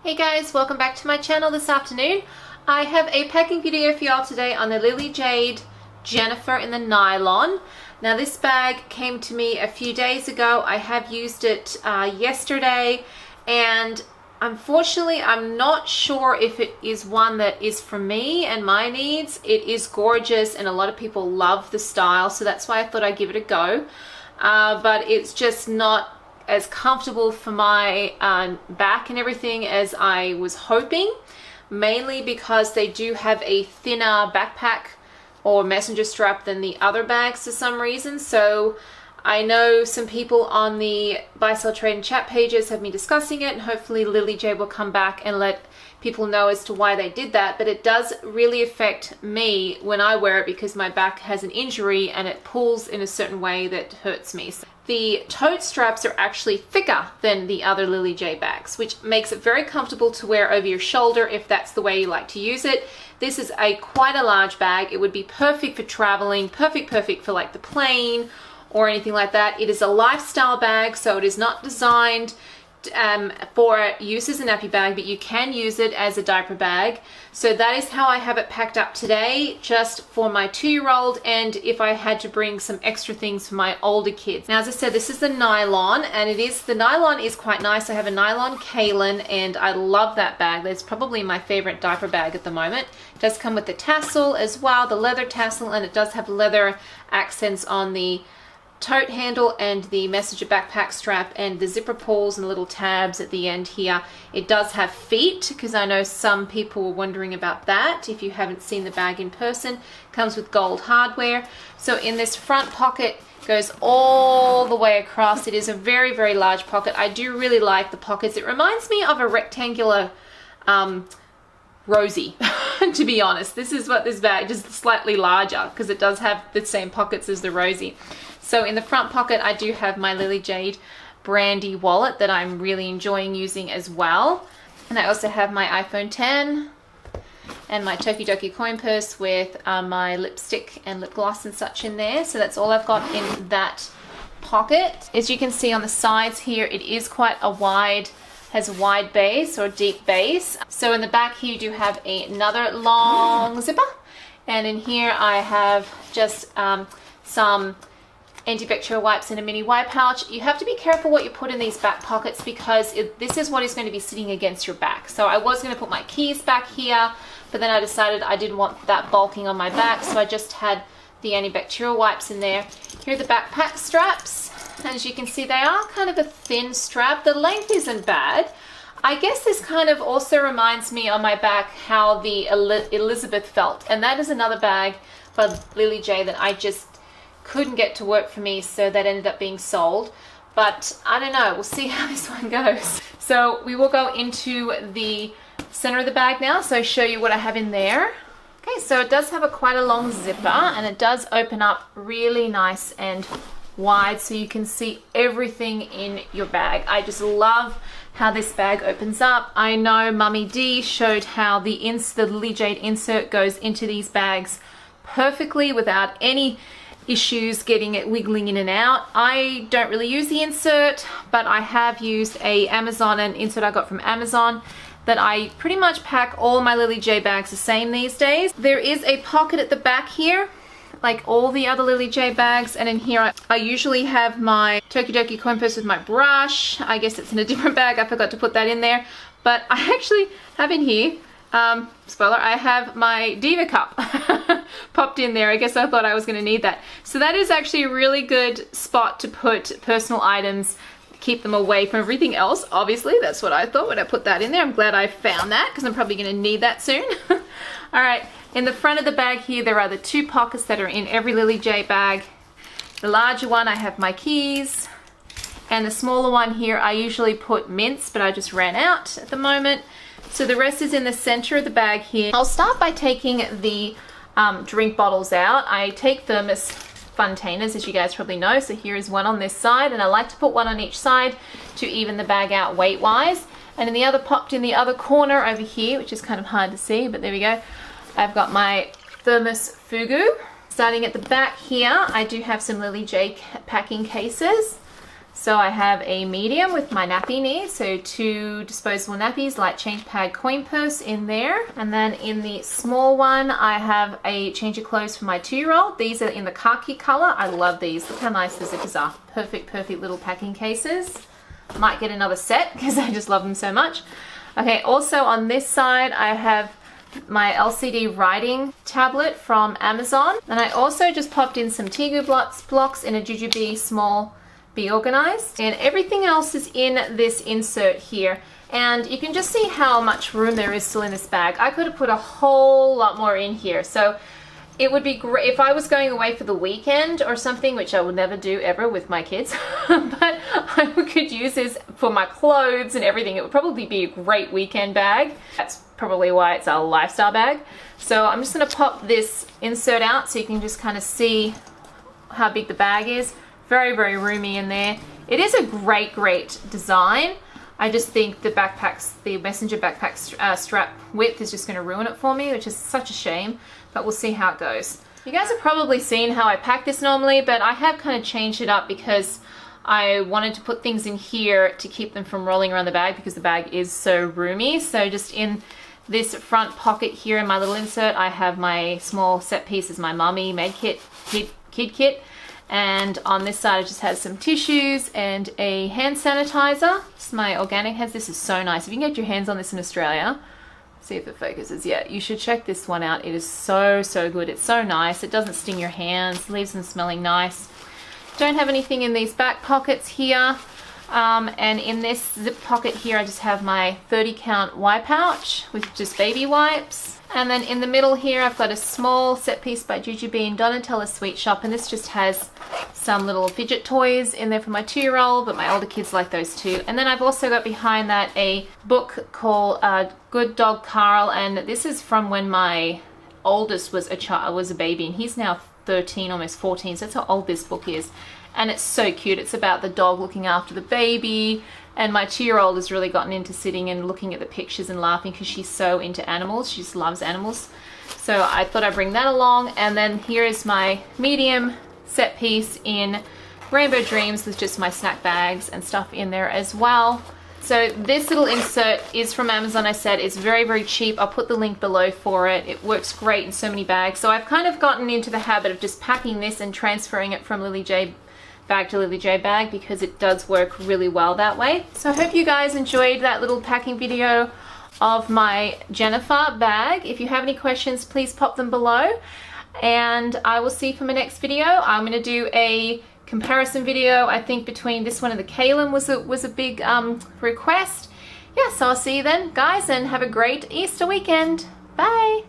Hey guys, welcome back to my channel this afternoon. I have a packing video for y'all today on the Lily Jade Jennifer in the nylon. Now this bag came to me a few days ago. I have used it yesterday, and unfortunately I'm not sure if it is one that is for me and my needs. It is gorgeous and a lot of people love the style, so that's why I thought I'd give it a go. But it's just not as comfortable for my back and everything as I was hoping, mainly because they do have a thinner backpack or messenger strap than the other bags for some reason. So I know some people on the Buy Sell Trade and Chat pages have been discussing it, and hopefully Lily Jade will come back and let people know as to why they did that. But it does really affect me when I wear it because my back has an injury and it pulls in a certain way that hurts me. So the tote straps are actually thicker than the other Lily Jade bags, which makes it very comfortable to wear over your shoulder if that's the way you like to use it. This is quite a large bag. It would be perfect for traveling, perfect for like the plane or anything like that. It is a lifestyle bag, so it is not designed for use as a nappy bag, but you can use it as a diaper bag. So that is how I have it packed up today, just for my 2-year-old, and if I had to bring some extra things for my older kids. Now, as I said, this is the nylon, and the nylon is quite nice. I have a nylon Kaylin, and I love that bag. That's probably my favorite diaper bag at the moment. It does come with the tassel as well, the leather tassel, and it does have leather accents on the tote handle and the messenger backpack strap, and the zipper pulls and little tabs at the end here. It does have feet, because I know some people were wondering about that. If you haven't seen the bag in person, it comes with gold hardware. So in this front pocket, goes all the way across. It is a very large pocket. I do really like the pockets. It reminds me of a rectangular Rosie, to be honest. This is what this bag, just slightly larger, because it does have the same pockets as the Rosie. So in the front pocket, I do have my Lily Jade brandy wallet that I'm really enjoying using as well. And I also have my iPhone 10 and my Tokidoki coin purse with my lipstick and lip gloss and such in there. So that's all I've got in that pocket. As you can see on the sides here, it is quite has a wide base or deep base. So in the back here, you do have another long zipper. And in here, I have just some antibacterial wipes and a mini wipe pouch. You have to be careful what you put in these back pockets, because this is what is going to be sitting against your back. So I was going to put my keys back here, but then I decided I didn't want that bulking on my back, so I just had the antibacterial wipes in there. Here are the backpack straps. As you can see, they are kind of a thin strap. The length isn't bad. I guess this kind of also reminds me on my back how the Elizabeth felt, and that is another bag by Lily Jade that I just couldn't get to work for me, so that ended up being sold. But I don't know, we'll see how this one goes. So we will go into the center of the bag now, so I'll show you what I have in there. Okay, so it does have quite a long zipper, and it does open up really nice and wide, so you can see everything in your bag. I just love how this bag opens up. I know Mummy D showed how the Lily Jade insert goes into these bags perfectly without any issues getting it wiggling in and out. I don't really use the insert, but I have used an insert I got from Amazon that I pretty much pack all my Lily Jade bags the same these days. There is a pocket at the back here, like all the other Lily Jade bags, and in here I usually have my Tokidoki coin purse with my brush. I guess it's in a different bag, I forgot to put that in there, but I actually have in here, spoiler, I have my Diva cup popped in there. I guess I thought I was going to need that. So that is actually a really good spot to put personal items, keep them away from everything else. Obviously, that's what I thought when I put that in there. I'm glad I found that, because I'm probably going to need that soon. All right, in the front of the bag here, there are the 2 pockets that are in every Lily Jade bag. The larger one, I have my keys, and the smaller one here, I usually put mints, but I just ran out at the moment. So the rest is in the center of the bag here. I'll start by taking the drink bottles out. I take thermos containers, as you guys probably know. So here is one on this side, and I like to put one on each side to even the bag out weight-wise. And in the other, popped in the other corner over here, which is kind of hard to see, but there we go, I've got my thermos fugu. Starting at the back here, I do have some Lily Jade packing cases. So I have a medium with my nappy needs, so 2 disposable nappies, light change pad, coin purse in there. And then in the small one, I have a change of clothes for my 2-year-old. These are in the khaki color. I love these. Look how nice the zippers are. Perfect little packing cases. Might get another set because I just love them so much. Okay, also on this side, I have my LCD writing tablet from Amazon. And I also just popped in some Tegu blocks in a Jujube small Be Organized. And everything else is in this insert here. And you can just see how much room there is still in this bag. I could have put a whole lot more in here. So it would be great if I was going away for the weekend or something, which I would never do ever with my kids, but I could use this for my clothes and everything. It would probably be a great weekend bag. That's probably why it's a lifestyle bag. So I'm just going to pop this insert out so you can just kind of see how big the bag is. Very, very roomy in there. It is a great design. I just think the backpacks, the messenger backpack strap width is just going to ruin it for me, which is such a shame, but we'll see how it goes. You guys have probably seen how I pack this normally, but I have kind of changed it up because I wanted to put things in here to keep them from rolling around the bag because the bag is so roomy. So just in this front pocket here in my little insert, I have my small set pieces, my mummy med kit, kid kit. And on this side, it just has some tissues and a hand sanitizer. This is my organic hands. This is so nice. If you can get your hands on this in Australia, see if it focuses. Yeah, you should check this one out. It is so good. It's so nice. It doesn't sting your hands, leaves them smelling nice. Don't have anything in these back pockets here. And in this zip pocket here, I just have my 30 count wipe pouch with just baby wipes. And then in the middle here, I've got a small set piece by Jujube and Donatella Sweet Shop, and this just has some little fidget toys in there for my 2-year-old, but my older kids like those too. And then I've also got behind that a book called Good Dog Carl, and this is from when my oldest was a baby, and he's now 13, almost 14, so that's how old this book is. And it's so cute. It's about the dog looking after the baby, and my 2-year-old has really gotten into sitting and looking at the pictures and laughing because she's so into animals. She just loves animals. So I thought I'd bring that along. And then here is my medium set piece in Rainbow Dreams with just my snack bags and stuff in there as well. So this little insert is from Amazon. I said it's very cheap. I'll put the link below for it. It works great in so many bags. So I've kind of gotten into the habit of just packing this and transferring it from Lily Jade bag to Lily Jade bag because it does work really well that way. So I hope you guys enjoyed that little packing video of my Jennifer bag. If you have any questions, please pop them below, and I will see you for my next video. I'm going to do a comparison video, I think, between this one and the Kalim was a big request. Yeah, so I'll see you then, guys, and have a great Easter weekend. Bye!